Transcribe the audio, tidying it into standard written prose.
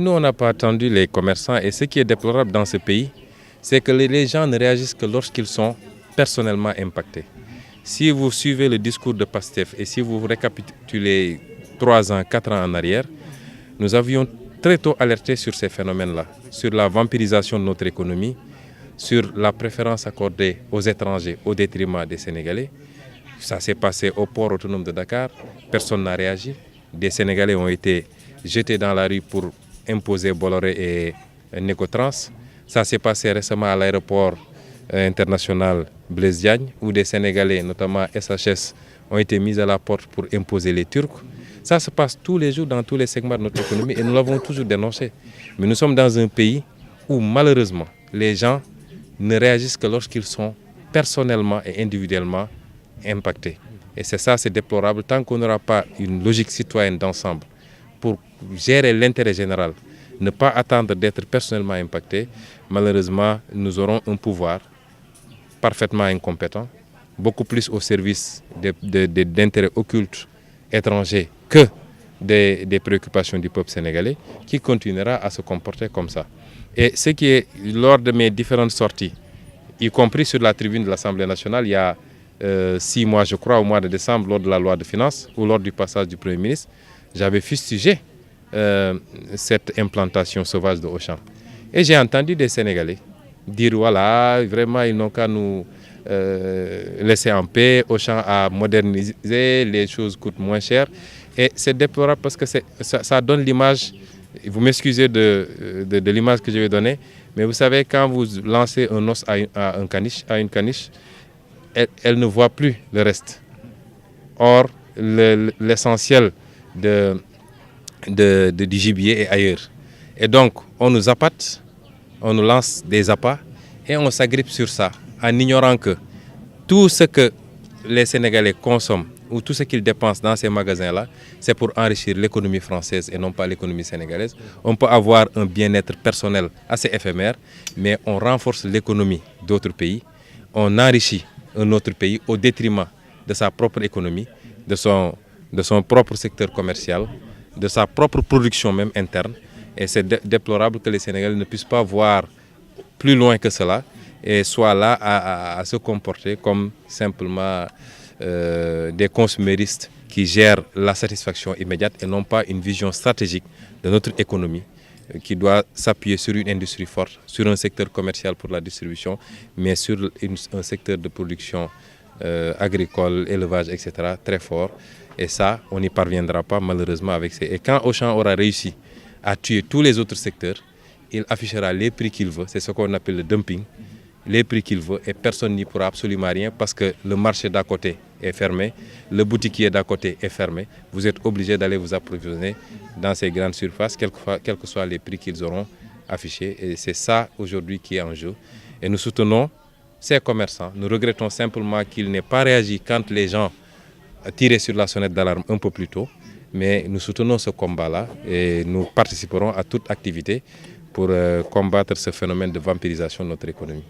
Nous, on n'a pas attendu les commerçants et ce qui est déplorable dans ce pays, c'est que les gens ne réagissent que lorsqu'ils sont personnellement impactés. Si vous suivez le discours de Pastef et si vous récapitulez 3 ans, 4 ans en arrière, nous avions très tôt alerté sur ces phénomènes-là, sur la vampirisation de notre économie, sur la préférence accordée aux étrangers au détriment des Sénégalais. Ça s'est passé au port autonome de Dakar, personne n'a réagi. Des Sénégalais ont été jetés dans la rue pour imposer Bolloré et Necotrans. Ça s'est passé récemment à l'aéroport international Blaise Diagne, où des Sénégalais, notamment SHS, ont été mis à la porte pour imposer les Turcs. Ça se passe tous les jours dans tous les segments de notre économie et nous l'avons toujours dénoncé. Mais nous sommes dans un pays où malheureusement les gens ne réagissent que lorsqu'ils sont personnellement et individuellement impactés. Et c'est déplorable. Tant qu'on n'aura pas une logique citoyenne d'ensemble pour gérer l'intérêt général, ne pas attendre d'être personnellement impacté, malheureusement, nous aurons un pouvoir parfaitement incompétent, beaucoup plus au service d'intérêts occultes étrangers que des préoccupations du peuple sénégalais, qui continuera à se comporter comme ça. Et ce qui est, lors de mes différentes sorties, y compris sur la tribune de l'Assemblée nationale, il y a 6 mois, je crois, au mois de décembre, lors de la loi de finances ou lors du passage du Premier ministre, j'avais fustigé cette implantation sauvage de Auchan. Et j'ai entendu des Sénégalais dire voilà, vraiment, ils n'ont qu'à nous laisser en paix, Auchan a modernisé, les choses coûtent moins cher. Et c'est déplorable parce que ça donne l'image, vous m'excusez de l'image que je vais donner, mais vous savez, quand vous lancez un os à une caniche, elle ne voit plus le reste. Or, l'essentiel du gibier est ailleurs. Et donc, on nous appâte, on nous lance des appâts et on s'agrippe sur ça en ignorant que tout ce que les Sénégalais consomment ou tout ce qu'ils dépensent dans ces magasins-là, c'est pour enrichir l'économie française et non pas l'économie sénégalaise. On peut avoir un bien-être personnel assez éphémère, mais on renforce l'économie d'autres pays, on enrichit un autre pays au détriment de sa propre économie, de son propre secteur commercial, de sa propre production même interne. Et c'est déplorable que les Sénégalais ne puissent pas voir plus loin que cela et soient là à se comporter comme simplement des consuméristes qui gèrent la satisfaction immédiate et non pas une vision stratégique de notre économie qui doit s'appuyer sur une industrie forte, sur un secteur commercial pour la distribution, mais sur un secteur de production agricole, élevage, etc. très fort. Et ça, on n'y parviendra pas malheureusement avec ces. Et quand Auchan aura réussi à tuer tous les autres secteurs, il affichera les prix qu'il veut, c'est ce qu'on appelle le dumping, les prix qu'il veut et personne n'y pourra absolument rien parce que le marché d'à côté est fermé, le boutiquier d'à côté est fermé, vous êtes obligé d'aller vous approvisionner dans ces grandes surfaces, quels que soient les prix qu'ils auront affichés. Et c'est ça aujourd'hui qui est en jeu. Et nous soutenons ces commerçants. Nous regrettons simplement qu'ils n'aient pas réagi quand les gens tiraient sur la sonnette d'alarme un peu plus tôt. Mais nous soutenons ce combat-là et nous participerons à toute activité pour combattre ce phénomène de vampirisation de notre économie.